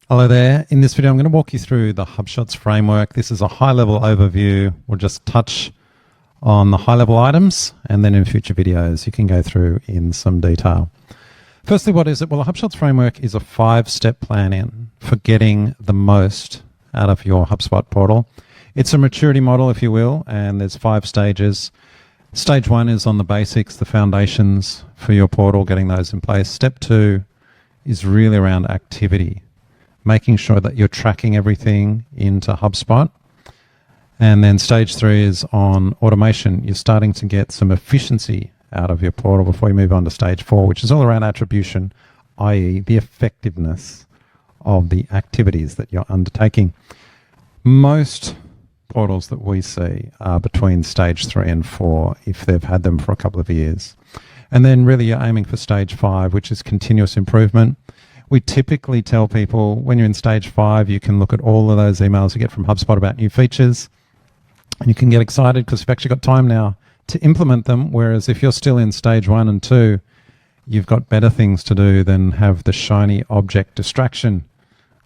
Hello there. In this video, I'm going to walk you through the HubShots framework. This is a high-level overview. We'll just touch on the high-level items, and then in future videos, you can go through in some detail. Firstly, what is it? Well, the HubShots framework is a 5-step plan for getting the most out of your HubSpot portal. It's a maturity model, if you will, and there's 5 stages. Stage 1 is on the basics, the foundations for your portal, getting those in place. Step 2 is really around activity, making sure that you're tracking everything into HubSpot. And then stage 3 is on automation. You're starting to get some efficiency out of your portal before you move on to stage 4, which is all around attribution, i.e. the effectiveness of the activities that you're undertaking. Most portals that we see are between stage 3 and 4 if they've had them for a couple of years. And then really you're aiming for stage 5, which is continuous improvement. We typically tell people when you're in stage 5, you can look at all of those emails you get from HubSpot about new features, and you can get excited because you've actually got time now to implement them. Whereas if you're still in stage 1 and 2, you've got better things to do than have the shiny object distraction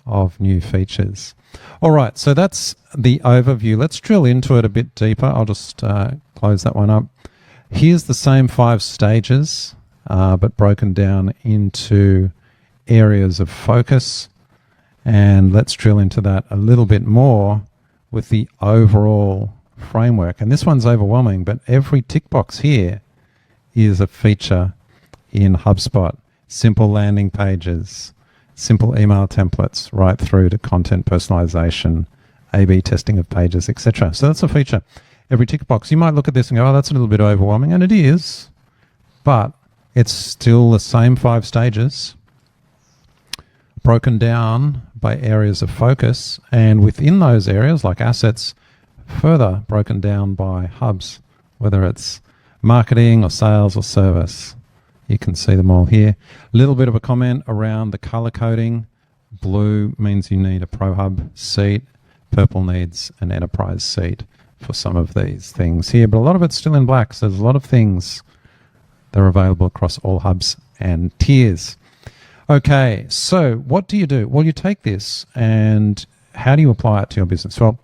of new features. All right, so that's the overview. Let's drill into it a bit deeper. I'll just close that one up. Here's the same 5 stages, but broken down into areas of focus, and let's drill into that a little bit more with the overall framework. And this one's overwhelming, but every tick box here is a feature in HubSpot. Simple landing pages, simple email templates, right through to content personalization, A/B testing of pages, etc. So that's a feature. Every tick box. You might look at this and go, oh, that's a little bit overwhelming, and it is, but it's still the same 5 stages broken down by areas of focus, and within those areas, like assets, further broken down by hubs, whether it's marketing or sales or service. You can see them all here. A little bit of a comment around the color coding. Blue means you need a Pro Hub seat. Purple needs an enterprise seat for some of these things here, but a lot of it's still in black, so there's a lot of things that are available across all hubs and tiers. Okay, so what do you do? Well, you take this and how do you apply it to your business? Well,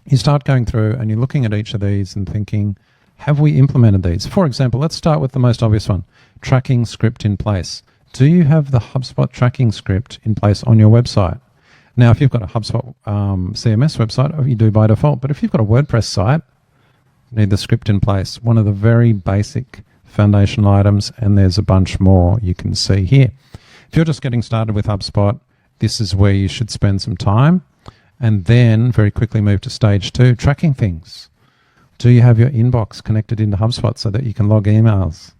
you start going through and you're looking at each of these and thinking, have we implemented these? For example, let's start with the most obvious one, tracking script in place. Do you have the HubSpot tracking script in place on your website? Now, if you've got a HubSpot CMS website, you do by default, but if you've got a WordPress site, you need the script in place. One of the very basic foundational items, and there's a bunch more you can see here. If you're just getting started with HubSpot, this is where you should spend some time, and then very quickly move to stage 2, tracking things. Do you have your inbox connected into HubSpot so that you can log emails?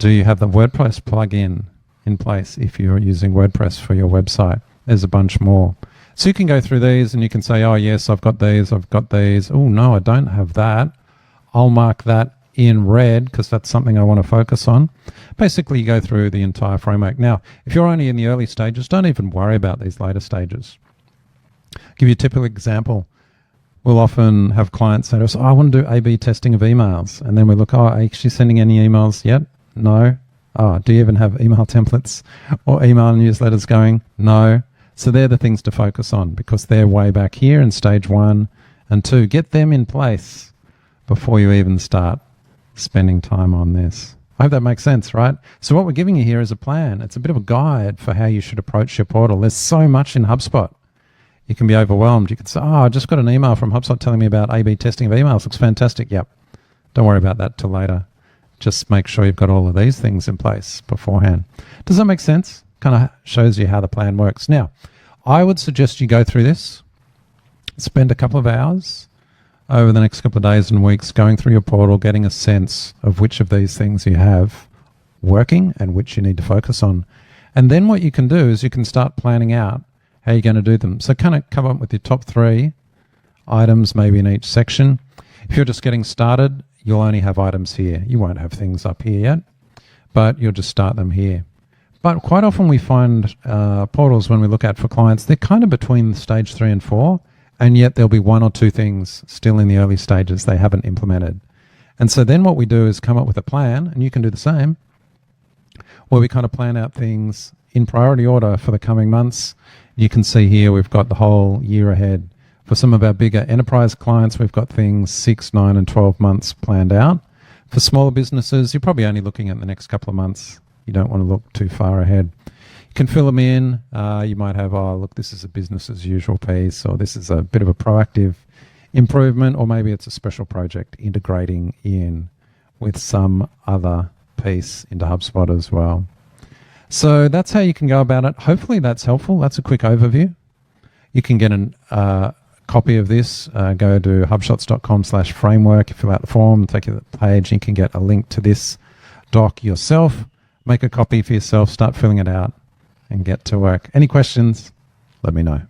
Do you have the WordPress plugin in place if you're using WordPress for your website? There's a bunch more. So you can go through these and you can say, oh yes, I've got these, I've got these. Oh no, I don't have that. I'll mark that in red because that's something I want to focus on. Basically, you go through the entire framework. Now, if you're only in the early stages, don't even worry about these later stages. I'll give you a typical example. We'll often have clients say to us, oh, I want to do A/B testing of emails. And then we look, oh, are you actually sending any emails yet? No. Oh, do you even have email templates or email newsletters going? No. So they're the things to focus on because they're way back here in stage 1 and 2. Get them in place before you even start spending time on this. I hope that makes sense, right? So what we're giving you here is a plan. It's a bit of a guide for how you should approach your portal. There's so much in HubSpot. You can be overwhelmed. You could say, oh, I just got an email from HubSpot telling me about A/B testing of emails. Looks fantastic. Yep. Don't worry about that till later. Just make sure you've got all of these things in place beforehand. Does that make sense? Kind of shows you how the plan works. Now, I would suggest you go through this, spend a couple of hours over the next couple of days and weeks going through your portal, getting a sense of which of these things you have working and which you need to focus on. And then what you can do is you can start planning out how you're going to do them. So kind of come up with your top 3 items maybe in each section. If you're just getting started, you'll only have items here. You won't have things up here yet, but you'll just start them here. But quite often we find portals when we look at for clients, they're kind of between stage 3 and 4, and yet there'll be 1 or 2 things still in the early stages they haven't implemented. And so then what we do is come up with a plan, and you can do the same, where we kind of plan out things in priority order for the coming months. You can see here we've got the whole year ahead. For some of our bigger enterprise clients, we've got things 6, 9, and 12 months planned out. For smaller businesses, you're probably only looking at the next couple of months. You don't want to look too far ahead. You can fill them in. You might have, oh, look, this is a business as usual piece, or this is a bit of a proactive improvement, or maybe it's a special project integrating in with some other piece into HubSpot as well. So that's how you can go about it. Hopefully that's helpful. That's a quick overview. You can get a copy of this. Go to hubshots.com/framework, fill out the form, take you to the page. You can get a link to this doc yourself. Make a copy for yourself, start filling it out, and get to work. Any questions? Let me know.